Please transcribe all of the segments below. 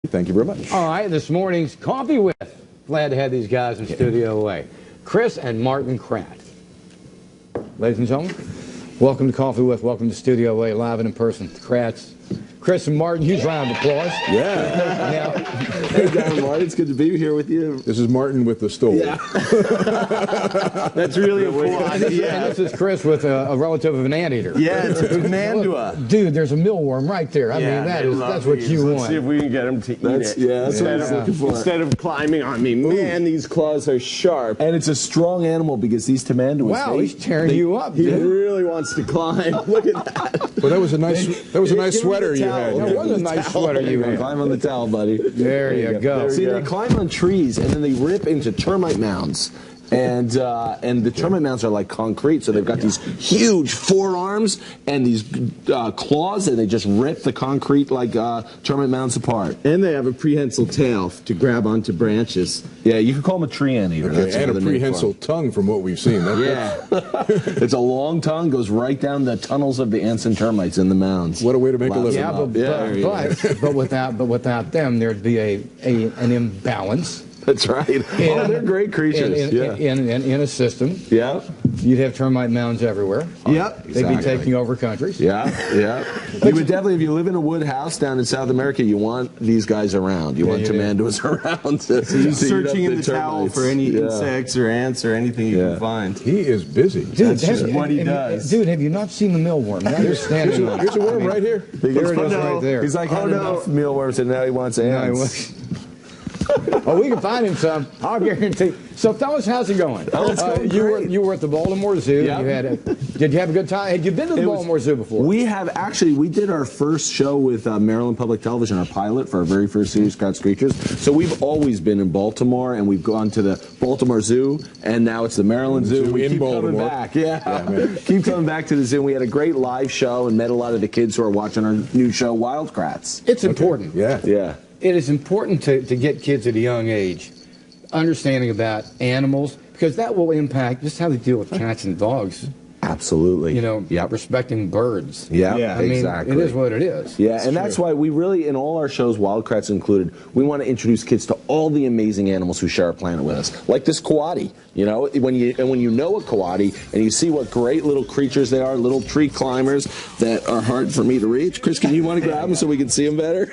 Thank you very much. All right, this morning's Coffee With. Glad to have these guys in Studio A. Chris and Martin Kratt. Ladies and gentlemen, welcome to Coffee With. Welcome to Studio A, live and in person. Chris and Martin, huge round of applause. Yeah. Hey, Don, Marty, it's good to be here with you. This is Martin with the stove. Yeah. That's really a cool idea. And this is Chris with a relative of an anteater. Yeah, it's a commandua. Dude, there's a mealworm right there. I mean, that's what you want. Let's see if we can get him to eat it. Yeah, that's what I was looking for. Instead of climbing on me. Man, these claws are sharp. And it's a strong animal because these tamanduas. Wow, he's tearing you up, He dude. really wants to climb. Look at that. Well, that was a nice sweater you had. That was a nice sweater you had. Climb on the towel, buddy. There you go. See, they climb on trees and then they rip into termite mounds. And the termite mounds are like concrete, so they've got these huge forearms and these claws, and they just rip the concrete like termite mounds apart. And they have a prehensile tail to grab onto branches. Yeah, you could call them a tree anteater. Okay, and a prehensile tongue from what we've seen. It's a long tongue, goes right down the tunnels of the ants and termites in the mounds. What a way to make a living. Yeah, but without them, there'd be an imbalance. That's right. They're great creatures. In a system. Yeah. You'd have termite mounds everywhere. Yep. They'd be taking over countries. Yeah. You would definitely, if you live in a wood house down in South America, you want these guys around. You want tamanduas around. So he's searching in the towel for any insects or ants or anything you can find. He is busy. Dude, that's what he does. Dude, have you not seen the mealworm? Now you're standing on it. Here's a worm right here. There it is right there. He's like, had enough mealworms and now he wants ants. Oh, we can find him some. I'll guarantee. So, fellas, how's it going? You were at the Baltimore Zoo. Yeah. Did you have a good time? Had you been to the Baltimore Zoo before? We have actually. We did our first show with Maryland Public Television, our pilot for our very first series, Kratt's Creatures. So we've always been in Baltimore, and we've gone to the Baltimore Zoo, and now it's the Maryland Zoo. We keep coming back. Keep coming back to the zoo. We had a great live show and met a lot of the kids who are watching our new show, Wild Kratts. It's important. Yeah. It is important to get kids at a young age understanding about animals, because that will impact just how they deal with cats and dogs. Absolutely. You know, respecting birds. Yeah, I mean, exactly. it is what it is. Yeah, and that's why we really, in all our shows, Wild Kratts included, we want to introduce kids to all the amazing animals who share our planet with us. Like this coati. You know, when you know a coati and you see what great little creatures they are, little tree climbers that are hard for me to reach. Chris, you want to grab them so we can see them better?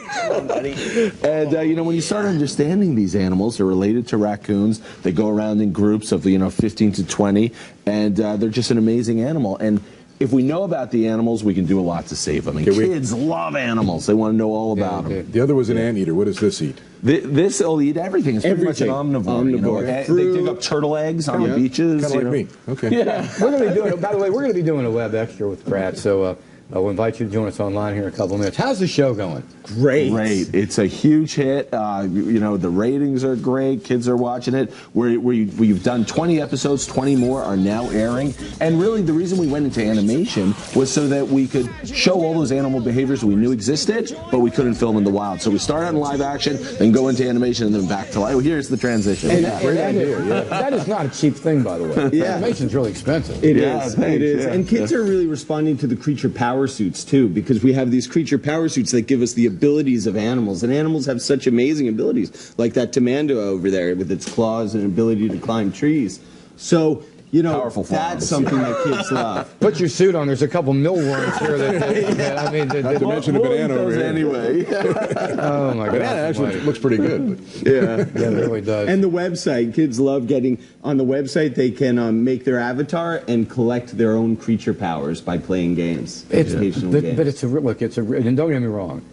And you know, when you start understanding these animals, they're related to raccoons. They go around in groups of 15 to 20, and they're just an amazing animal. And if we know about the animals, we can do a lot to save them. And kids love animals. They want to know all about them. The other was an anteater. What does this eat? This will eat everything. It's pretty much an omnivore. You know? They dig up turtle eggs on the beaches. Kind of like me. Okay. Yeah. We're going to be doing. By the way, we're going to be doing a web extra with Kratt. So we'll invite you to join us online here in a couple of minutes. How's the show going? Great. It's a huge hit. You know, the ratings are great. Kids are watching it. We've done 20 episodes. 20 more are now airing. And really, the reason we went into animation was so that we could show all those animal behaviors we knew existed, but we couldn't film in the wild. So we start out in live action, then go into animation, and then back to live. Here's the transition. That is not a cheap thing, by the way. Animation's really expensive. It is. And kids are really responding to the creature power suits, too, because we have these creature power suits that give us the abilities of animals, and animals have such amazing abilities, like that tamandua over there with its claws and ability to climb trees. So, you know, that's something that kids love. Put your suit on. There's a couple millworms here that I mean, not to mention the banana over here. Anyway. Oh my God! Banana actually looks pretty good. Yeah, it really does. And the website, kids love getting on the website. They can make their avatar and collect their own creature powers by playing games, educational games. But it's a look. And don't get me wrong.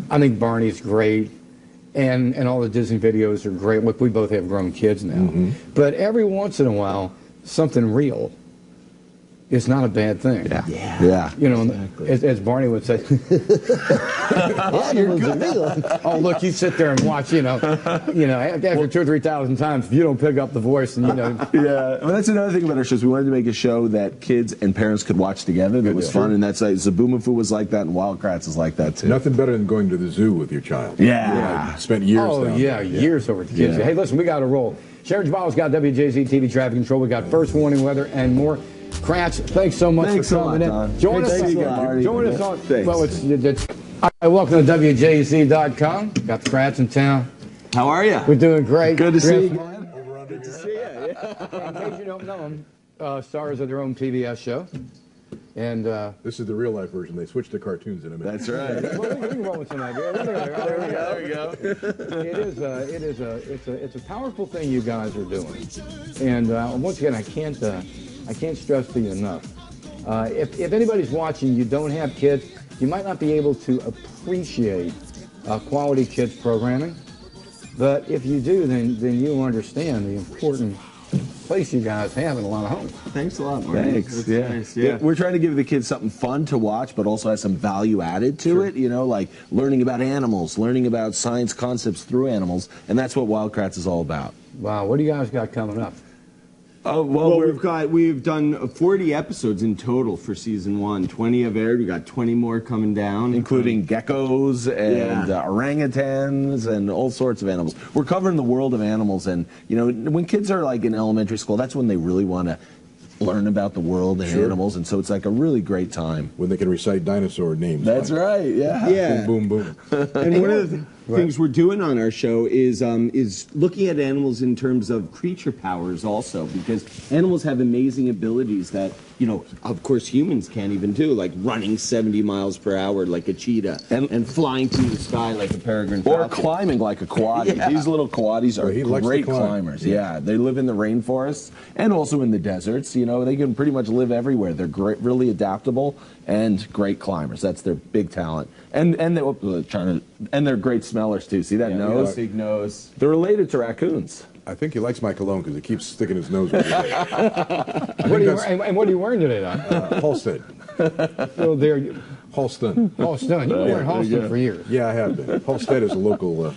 I think Barney's great, and all the Disney videos are great. Look, we both have grown kids now, but every once in a while, something real is not a bad thing. Yeah. You know, as Barney would say. Oh, look, you sit there and watch. You know, after 2,000 or 3,000 times, if you don't pick up the voice, and Well, that's another thing about our shows. We wanted to make a show that kids and parents could watch together. That was fun, and that's Zaboomafoo was like that, and Wild Kratts is like that too. Nothing better than going to the zoo with your child. Yeah. Spent years. Years over the kids. Hey, listen, we got to roll. Sharon Jabal's got WJZ-TV traffic control. We got first warning weather and more. Kratts, thanks so much for coming in. Join us on. Thanks, Marty. Well, it's All right, welcome to WJZ.com. Got the Kratts in town. How are you? We're doing great. Good to see you. Good to see you. In case you don't know them, stars of their own PBS show. And This is the real life version. They switched to cartoons in a minute. That's right. well, we can roll with some idea. There we go. It's a powerful thing you guys are doing. And once again, I can't stress to you enough. If anybody's watching, you don't have kids, you might not be able to appreciate quality kids programming. But if you do, then you understand the important place you guys have in a lot of homes. Thanks a lot, Marty. Thanks. That's Yeah. nice, yeah. We're trying to give the kids something fun to watch, but also has some value added to it. You know, like learning about animals, learning about science concepts through animals, and that's what Wild Kratts is all about. Wow, what do you guys got coming up? Well, we've done 40 episodes in total for season 1. 20 have aired. We got 20 more coming down, Including geckos and orangutans and all sorts of animals. We're covering the world of animals, and you know, when kids are like in elementary school, that's when they really want to learn about the world and animals, and so it's like a really great time. When they can recite dinosaur names. That's right. Yeah. Yeah. Boom, boom, boom. And one of the things we're doing on our show is looking at animals in terms of creature powers also, because animals have amazing abilities that, you know, of course humans can't even do, like running 70 miles per hour like a cheetah and flying through the sky like a peregrine Or falcon. climbing like a coati. Yeah. These little coatis are He likes to great climb. climbers. Yeah, they live in the rainforests and also in the deserts. You know, they can pretty much live everywhere. They're great, really adaptable and great climbers. That's their big talent. And they're great smellers too. See that nose? Big nose. They're related to raccoons. I think he likes my cologne because he keeps sticking his nose with it. What are you wearing today, Don? Halstead. So there, Halston. Halston. You've been wearing Halston for years. Yeah, I have been. Halstead is a local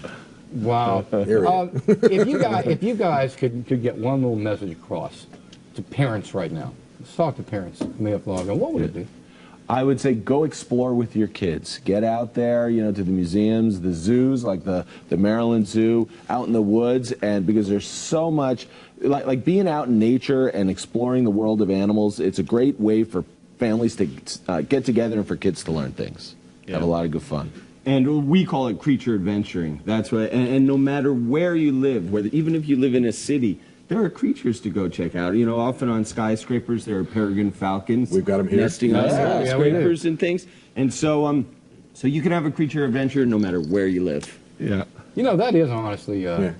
Wow. area. If you guys could get one little message across to parents right now, let's talk to parents who may have logged on, what would it be? I would say go explore with your kids. Get out there, you know, to the museums, the zoos, like the Maryland Zoo, out in the woods, and because there's so much, like being out in nature and exploring the world of animals, it's a great way for families to get together and for kids to learn things. Have a lot of good fun. And we call it creature adventuring. That's what. And no matter where you live, even if you live in a city, there are creatures to go check out. You know, often on skyscrapers there are peregrine falcons. We've got them here. Nesting on Yeah, skyscrapers and things. And so, so you can have a creature adventure no matter where you live. Yeah. You know, that is honestly, Yeah.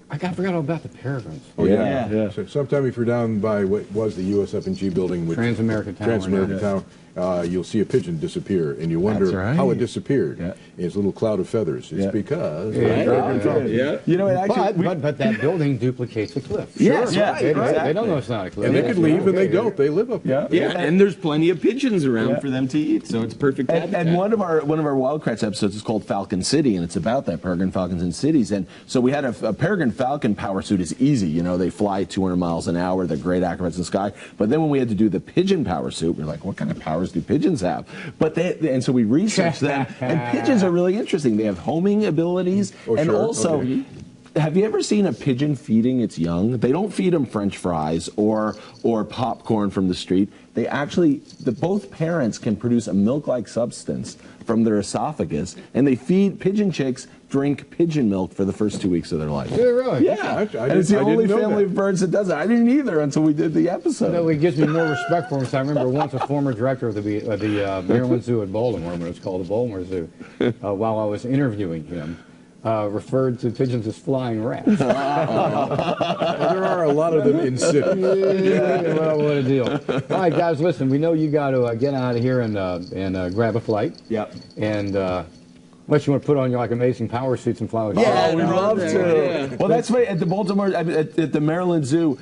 I forgot all about the peregrines. Oh, Yeah. yeah. So sometime if you're down by what was the USF&G building, which Transamerica Tower. Transamerica Tower, you'll see a pigeon disappear, and you wonder That's right. how it disappeared. Yeah. It's a little cloud of feathers. It's Yeah. because Yeah. You know, it actually. But that building duplicates a cliff. Yes, Sure. right, They exactly. don't know it's not a cliff. and they could leave, and they Okay. don't. They live up there. Yeah. Yeah, and there's plenty of pigeons around Yeah. for them to eat, so it's perfect. And habitat. one of our Wild Kratts episodes is called Falcon City, and it's about that peregrine falcons in cities. And so we had a peregrine falcon power suit is easy, you know, they fly 200 miles an hour, they're great acrobats in the sky. But then when we had to do the pigeon power suit, we were like, what kind of powers do pigeons have? But and so we researched them, and pigeons are really interesting. They have homing abilities, Oh, and sure. also. Okay. Have you ever seen a pigeon feeding its young? They don't feed them French fries or popcorn from the street. They actually, both parents can produce a milk-like substance from their esophagus, and they feed pigeon chicks, drink pigeon milk for the first 2 weeks of their life. Do they really? Yeah, I and it's the didn't only know family that. of birds that does it. I didn't either until we did the episode. No, it gives me more respect for him. So I remember once a former director of the Maryland Zoo at Baltimore, when it was called the Baltimore Zoo, while I was interviewing him, referred to pigeons as flying rats. Well, there are a lot of them in cities. Yeah, well, what a deal. All right, guys, listen, we know you got to get out of here and grab a flight. Yep. And unless you want to put on your amazing power suits and fly with Yeah, we'd no, love yeah. to. Well, that's why at the Baltimore, at the Maryland Zoo,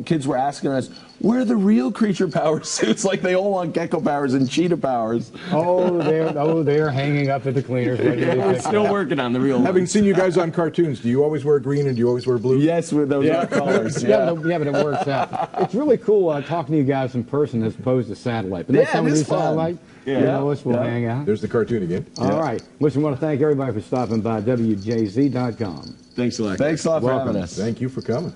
kids were asking us, where are the real creature power suits? Like they all want gecko powers and cheetah powers. they're hanging up at the cleaners. Ready to be We're picked still up. working on the real one. Having seen you guys on cartoons, do you always wear green and do you always wear blue? Yes, with those are colors. Yeah, but it works out. It's really cool talking to you guys in person as opposed to satellite. But next Yeah, time we it do is fun. satellite, Yeah. you know us, we'll Yeah. hang out. There's the cartoon again. All right. Listen, I want to thank everybody for stopping by WJZ.com. Thanks a lot. Thanks a lot for Welcome. having us. Thank you for coming.